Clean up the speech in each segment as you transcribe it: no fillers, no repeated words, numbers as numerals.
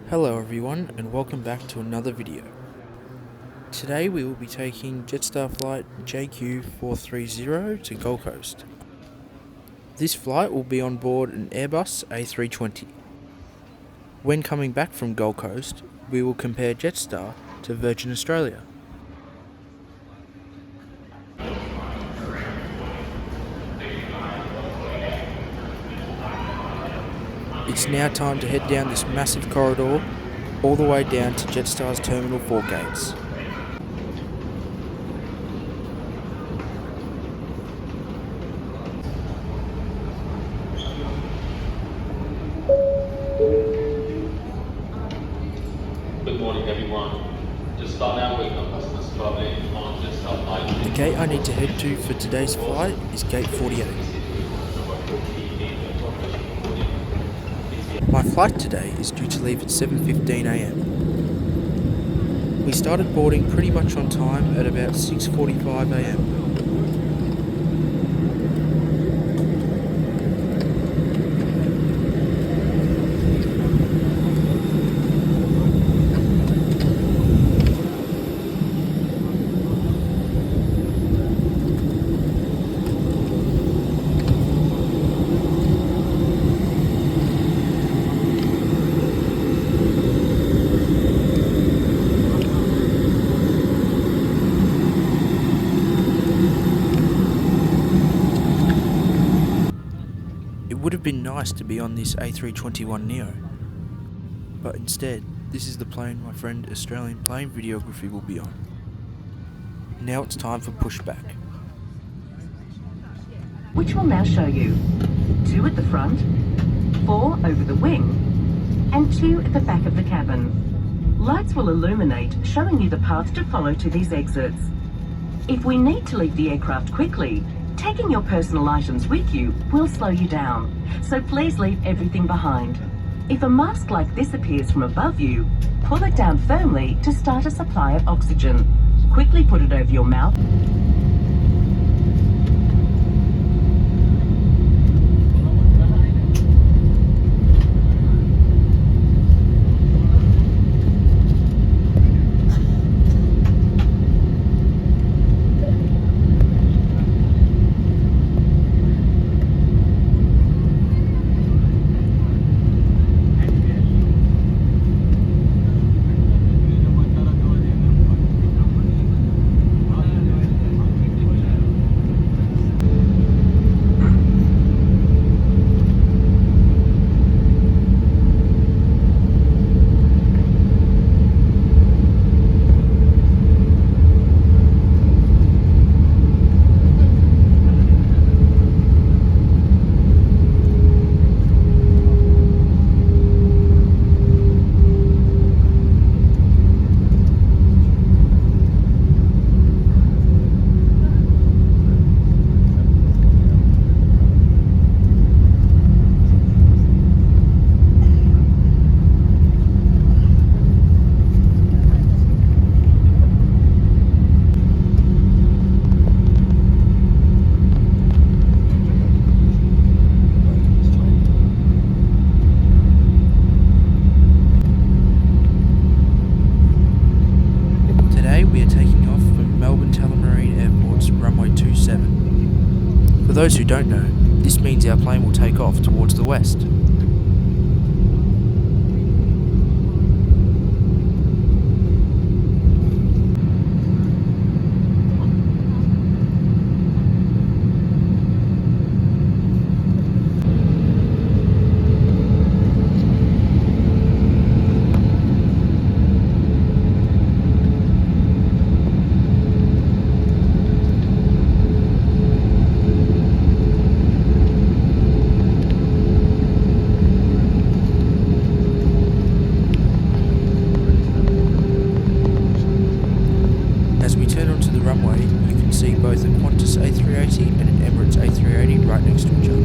Hello everyone and welcome back to another video. Today we will be taking Jetstar flight JQ430 to Gold Coast. This flight will be on board an Airbus A320. When coming back from Gold Coast, we will compare Jetstar to Virgin Australia. It's now time to head down this massive corridor all the way down to Jetstar's Terminal 4 gates. Good morning everyone. Just start now with our customers traveling on Jetstar flight. The gate I need to head to for today's flight is gate 48. My flight today is due to leave at 7:15 AM. We started boarding pretty much on time at about 6:45 AM. It would have been nice to be on this A321neo, but instead, this is the plane my friend Australian Plane Videography will be on. Now it's time for pushback. Which will now show you 2 at the front, 4 over the wing, and 2 at the back of the cabin. Lights will illuminate, showing you the path to follow to these exits. If we need to leave the aircraft quickly, taking your personal items with you will slow you down, so please leave everything behind. If a mask like this appears from above you, pull it down firmly to start a supply of oxygen. Quickly put it over your mouth. For those who don't know, this means our plane will take off towards the west. Runway, you can see both a Qantas A380 and an Emirates A380 right next to each other.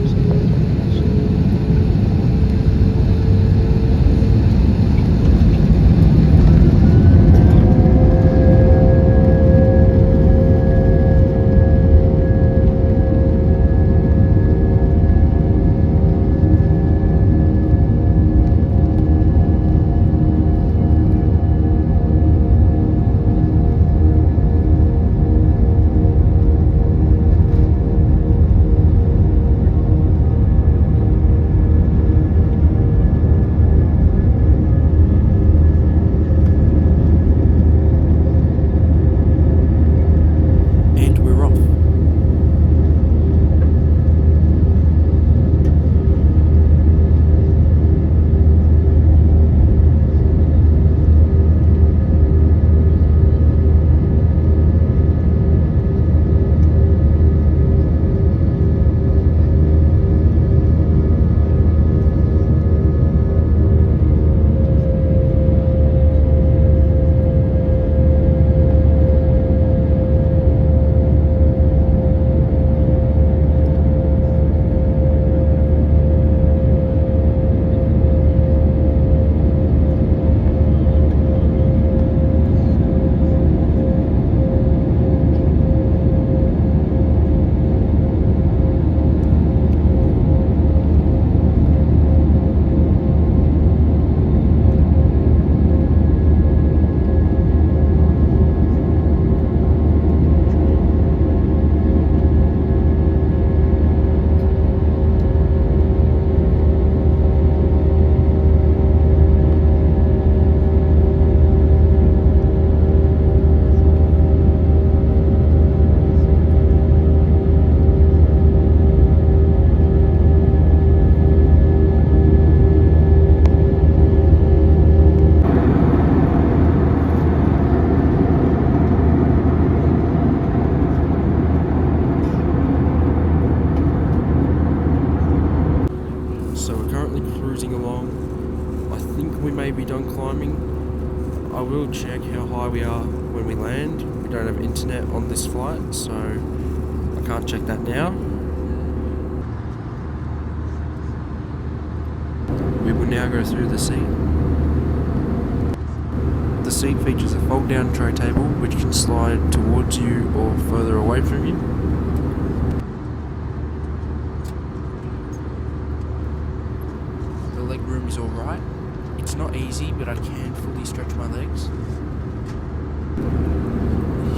we may be done climbing, I will check how high we are when we land. We don't have internet on this flight, so I can't check that now. We will now go through the seat. The seat features a fold down tray table which can slide towards you or further away from you. The leg room is alright. It's not easy, but I can fully stretch my legs.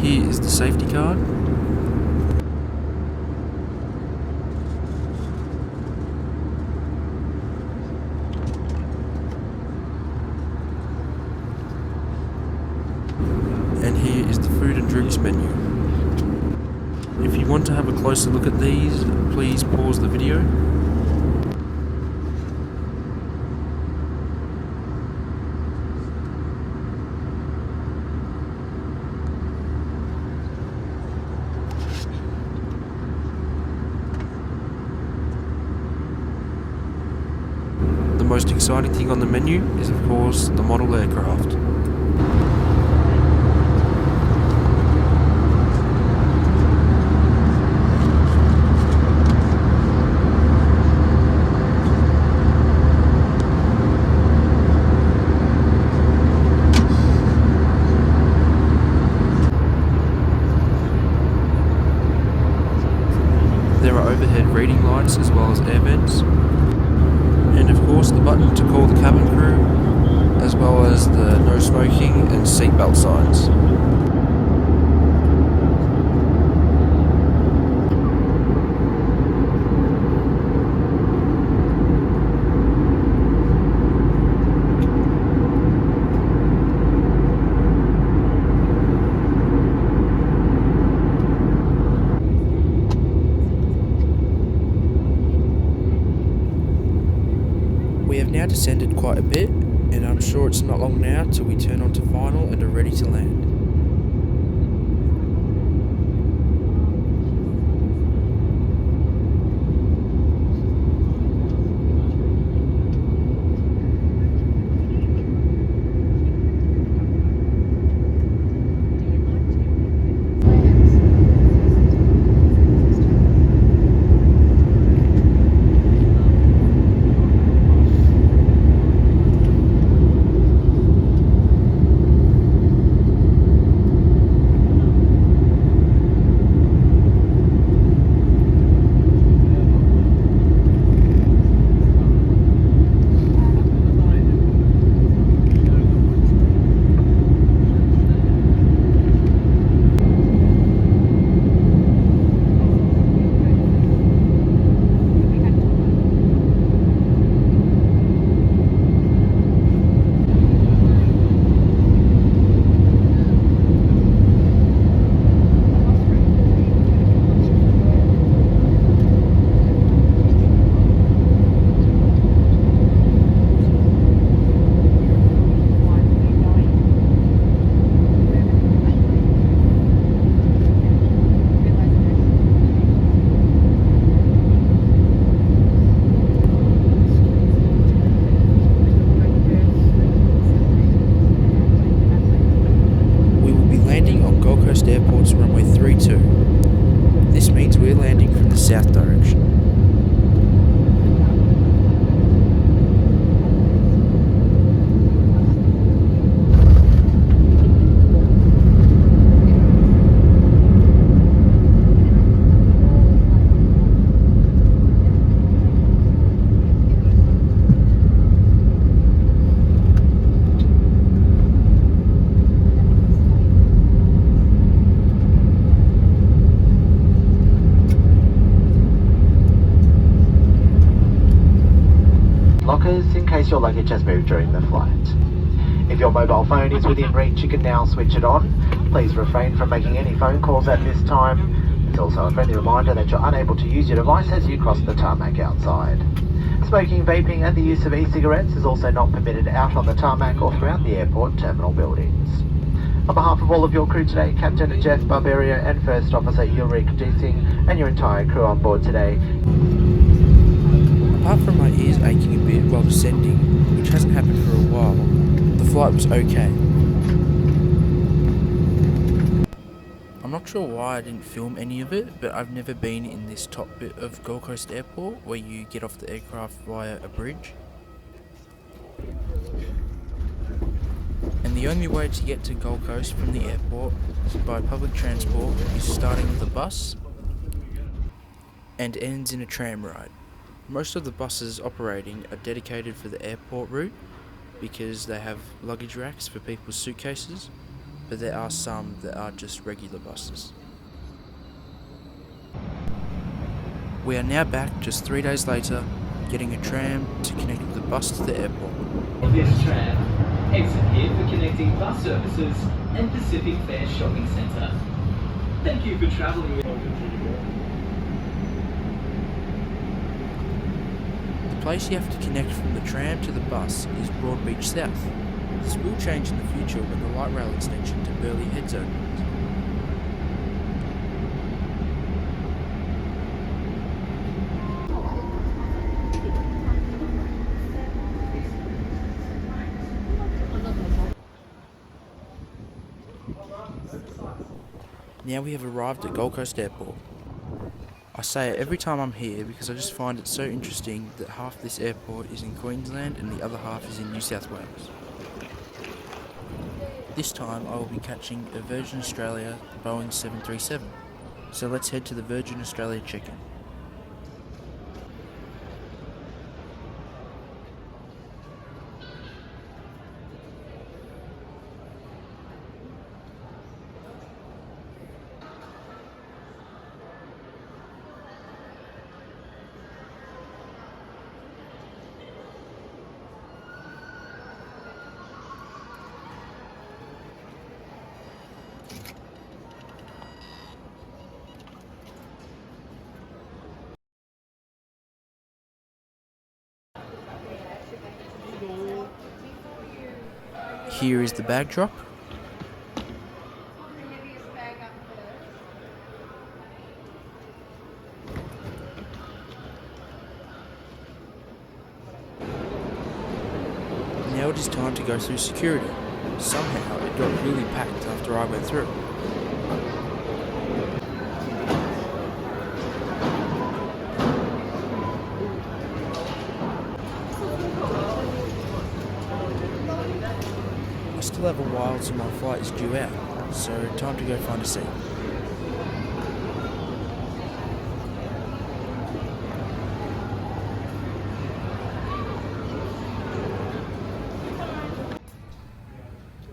Here is the safety card. And here is the food and drinks menu. If you want to have a closer look at these, please pause the video. The most exciting thing on the menu is, of course, the model aircraft. There are overhead reading lights as well as air vents. And of course the button to call the cabin crew, as well as the no smoking and seatbelt signs. We have now descended quite a bit, and I'm sure it's not long now till we turn onto final and are ready to land. Airport's runway 32. This means we're landing from the south direction. Lockers in case your luggage has moved during the flight. If your mobile phone is within reach, you can now switch it on. Please refrain from making any phone calls at this time. It's also a friendly reminder that you're unable to use your device as you cross the tarmac outside. Smoking, vaping and the use of e-cigarettes is also not permitted out on the tarmac or throughout the airport terminal buildings. On behalf of all of your crew today, Captain Jeff Barberio and First Officer Ulrich Giesing and your entire crew on board today. Apart from my ears aching a bit while descending, which hasn't happened for a while, flight was okay. I'm not sure why I didn't film any of it, but I've never been in this top bit of Gold Coast Airport where you get off the aircraft via a bridge. And the only way to get to Gold Coast from the airport by public transport is starting with a bus and ends in a tram ride. Most of the buses operating are dedicated for the airport route because they have luggage racks for people's suitcases, but there are some that are just regular buses. We are now back just 3 days later, getting a tram to connect with a bus to the airport. This tram, exit here for connecting bus services and Pacific Fair Shopping Centre. Thank you for travelling with The place you have to connect from the tram to the bus is Broadbeach South. This will change in the future when the light rail extension to Burleigh Heads opens. Now we have arrived at Gold Coast Airport. I say it every time I'm here because I just find it so interesting that half this airport is in Queensland and the other half is in New South Wales. This time I will be catching a Virgin Australia Boeing 737, so let's head to the Virgin Australia check-in. Here is the bag drop. Now it is time to go through security. Somehow it got really packed after I went through. I still have a while till my flight is due out, so time to go find a seat.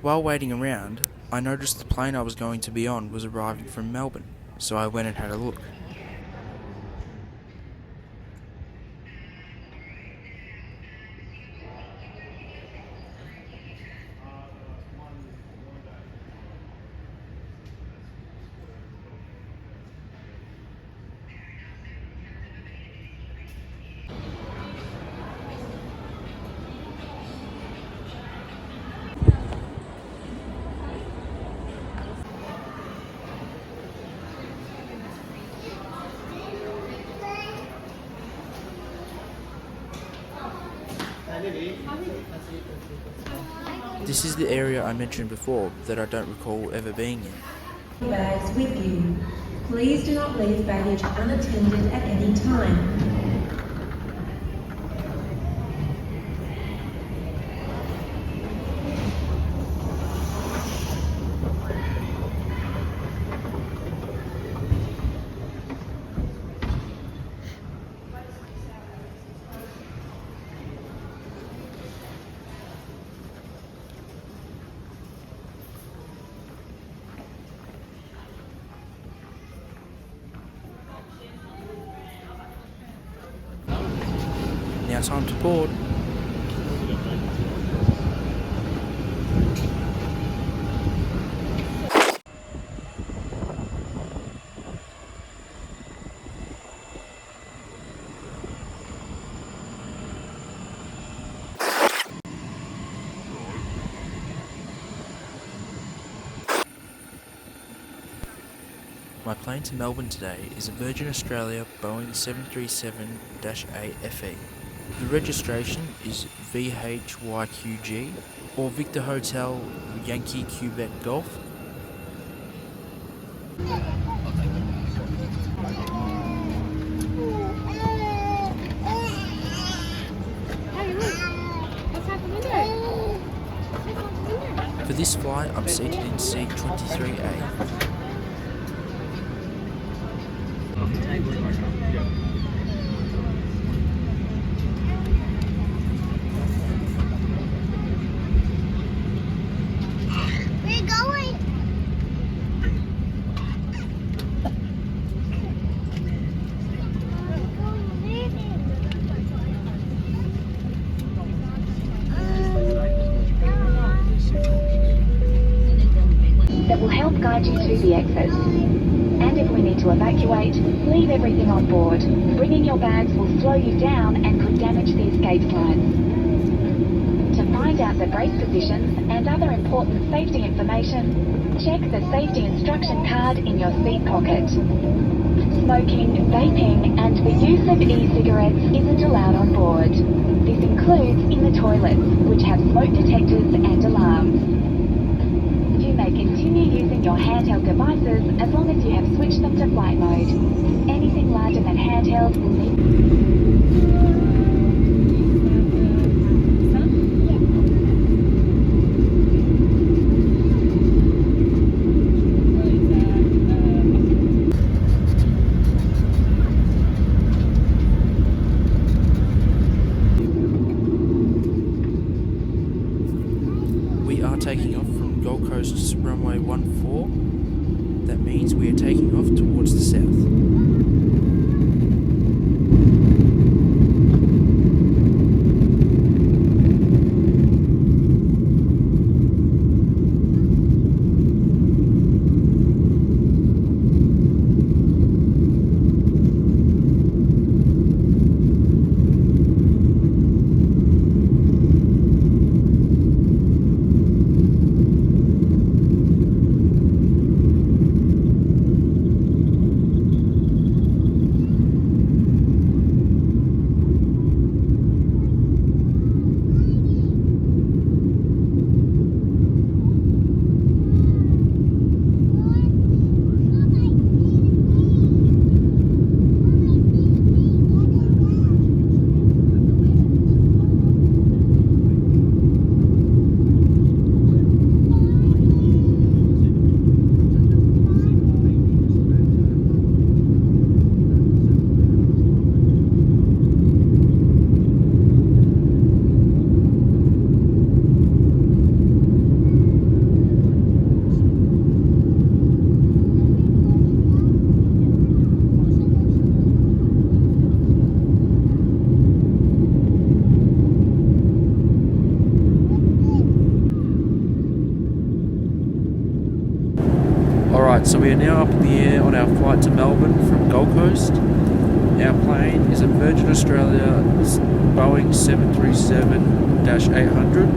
While waiting around, I noticed the plane I was going to be on was arriving from Melbourne, so I went and had a look. This is the area I mentioned before that I don't recall ever being in. Bags with you. Please do not leave baggage unattended at any time. Now time to board. My plane to Melbourne today is a Virgin Australia Boeing 737-8 FE. The registration is VHYQG or Victor Hotel Yankee Quebec Golf. For this flight, I'm seated in seat 23A. We're going. That will help guide you to the exits. And if we need to evacuate, leave everything on board. Bringing your bags will slow you down and could damage the escape slides. To find out the brake positions and other important safety information, check the safety instruction card in your seat pocket. Smoking, vaping and the use of e-cigarettes isn't allowed on board. This includes in the toilets, which have smoke detectors and alarms. You may continue using your handheld devices as long as you have switched them to flight mode. Anything larger than handheld will need... We are taking off from Gold Coast's runway 14. That means we are taking off towards the south. Alright, so we are now up in the air on our flight to Melbourne from Gold Coast. Our plane is a Virgin Australia's Boeing 737-800.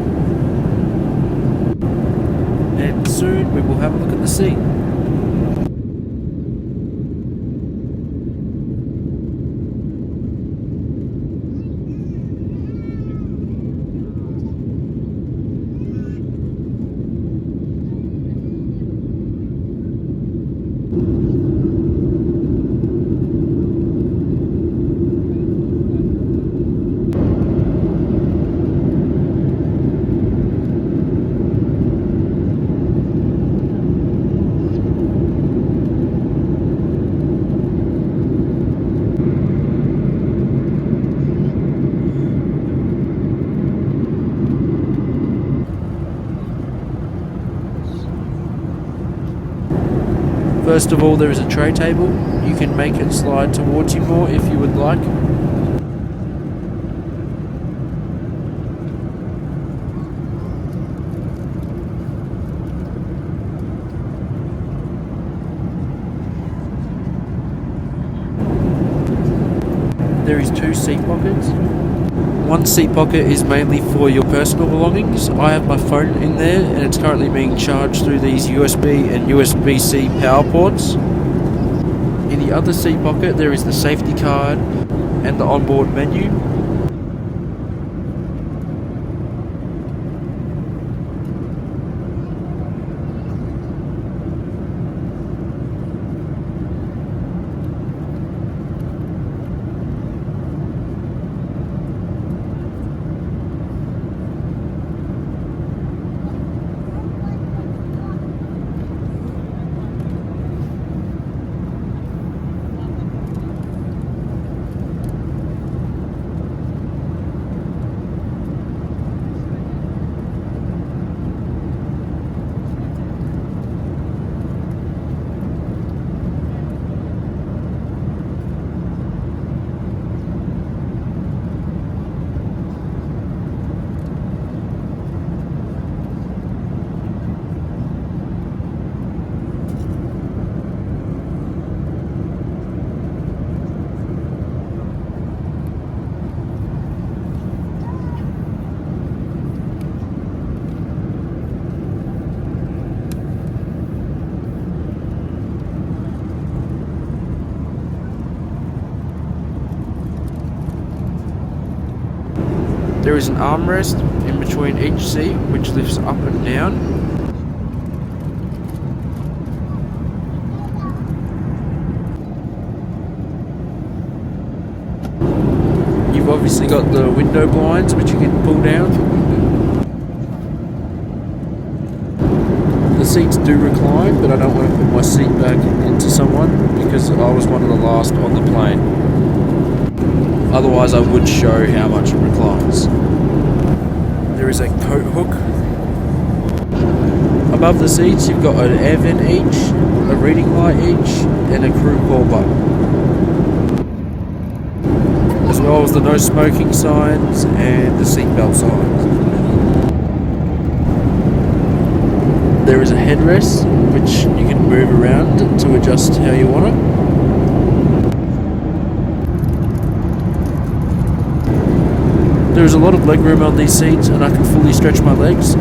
And soon we will have a look at the sea. First of all, there is a tray table. You can make it slide towards you more if you would like. There is 2 seat pockets. One seat pocket is mainly for your personal belongings. I have my phone in there and it's currently being charged through these USB and USB-C power ports. In the other seat pocket there is the safety card and the onboard menu. There is an armrest in between each seat which lifts up and down. You've obviously got the window blinds which you can pull down. The seats do recline, but I don't want to put my seat back into someone because I was one of the last on the plane. Otherwise I would show how much it reclines. There is a coat hook. Above the seats you've got an air vent each, a reading light each, and a crew call button. As well as the no smoking signs and the seatbelt signs. There is a headrest which you can move around to adjust how you want it. There is a lot of legroom on these seats and I can fully stretch my legs.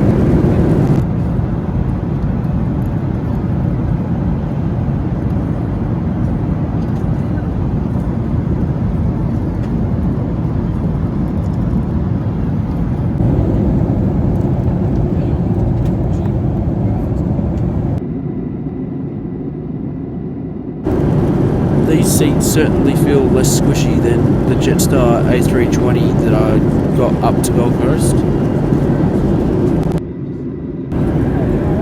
These seats certainly feel less squishy than the Jetstar A320 that I got up to Gold Coast.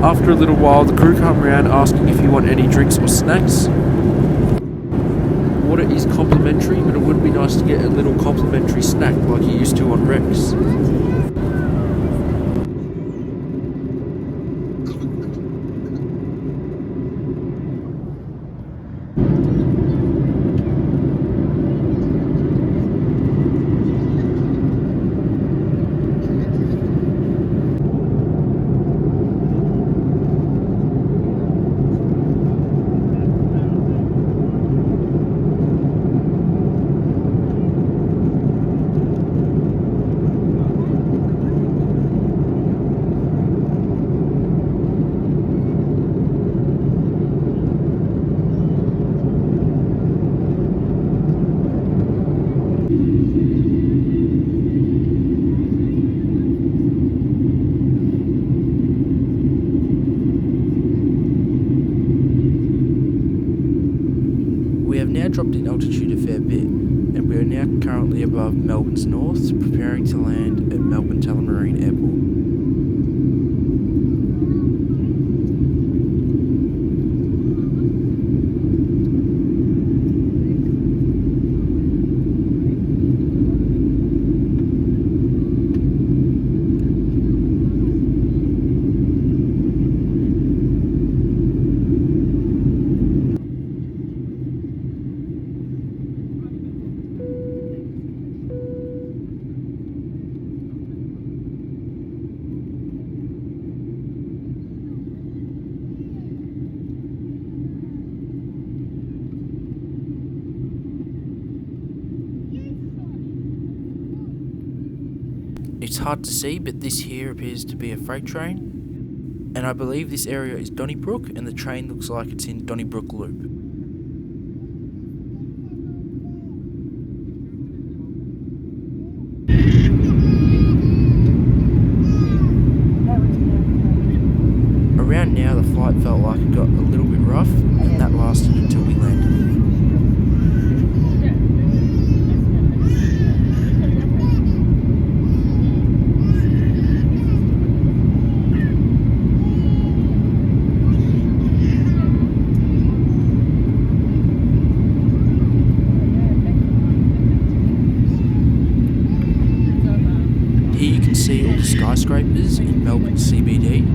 After a little while, the crew come around asking if you want any drinks or snacks. Water is complimentary, but it would be nice to get a little complimentary snack like you used to on Rex. We have now dropped in altitude a fair bit, and we are now currently above Melbourne's north, preparing to land at Melbourne Tullamarine Airport. It's hard to see, but this here appears to be a freight train, and I believe this area is Donnybrook, and the train looks like it's in Donnybrook Loop. Around now the flight felt like it got a little bit rough, and that lasted until we landed. Here you can see all the skyscrapers in Melbourne CBD.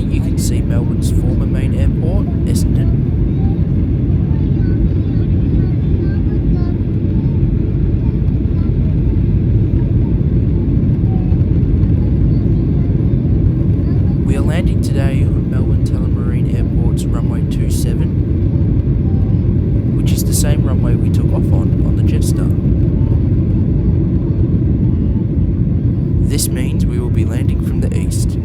me you can see Melbourne's former main airport, Essendon. We are landing today on Melbourne Telemarine Airport's runway 27, which is the same runway we took off on the Jetstar. This means we will be landing from the east.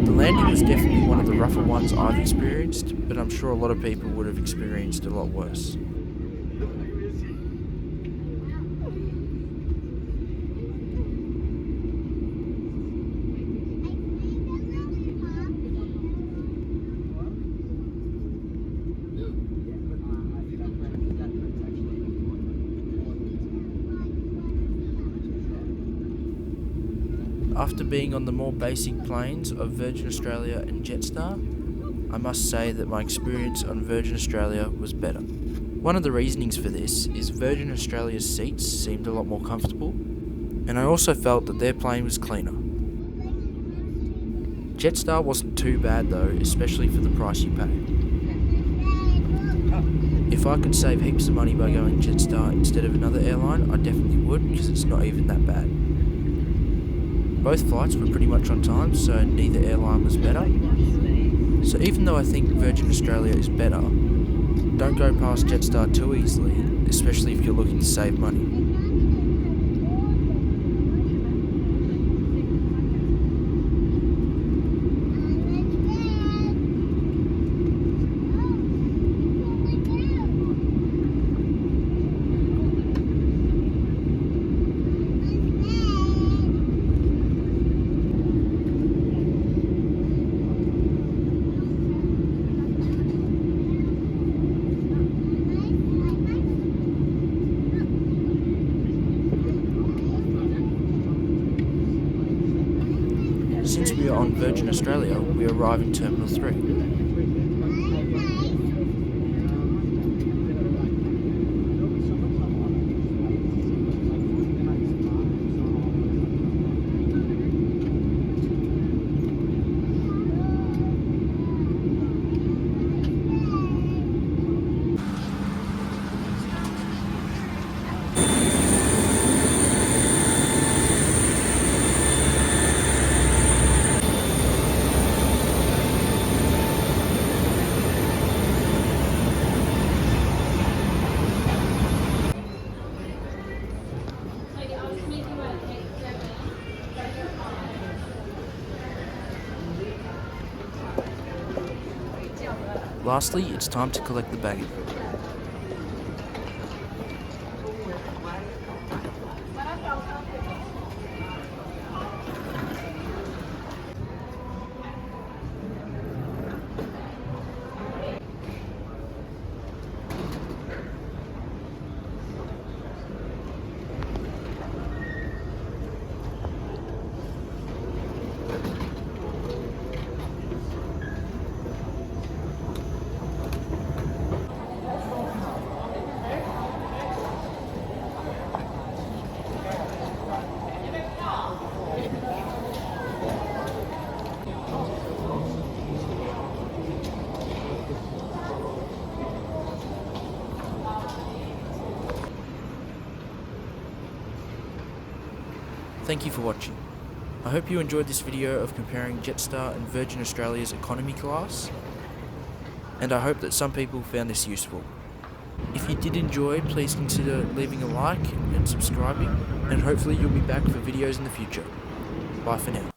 Landing was definitely one of the rougher ones I've experienced, but I'm sure a lot of people would have experienced a lot worse. After being on the more basic planes of Virgin Australia and Jetstar, I must say that my experience on Virgin Australia was better. One of the reasonings for this is Virgin Australia's seats seemed a lot more comfortable, and I also felt that their plane was cleaner. Jetstar wasn't too bad though, especially for the price you pay. If I could save heaps of money by going Jetstar instead of another airline, I definitely would, because it's not even that bad. Both flights were pretty much on time, so neither airline was better. So even though I think Virgin Australia is better, don't go past Jetstar too easily, especially if you're looking to save money. Since we are on Virgin Australia, we arrive in Terminal 3. Lastly, it's time to collect the baggage. Thank you for watching. I hope you enjoyed this video of comparing Jetstar and Virgin Australia's economy class, and I hope that some people found this useful. If you did enjoy, please consider leaving a like and subscribing, and hopefully you'll be back for videos in the future. Bye for now.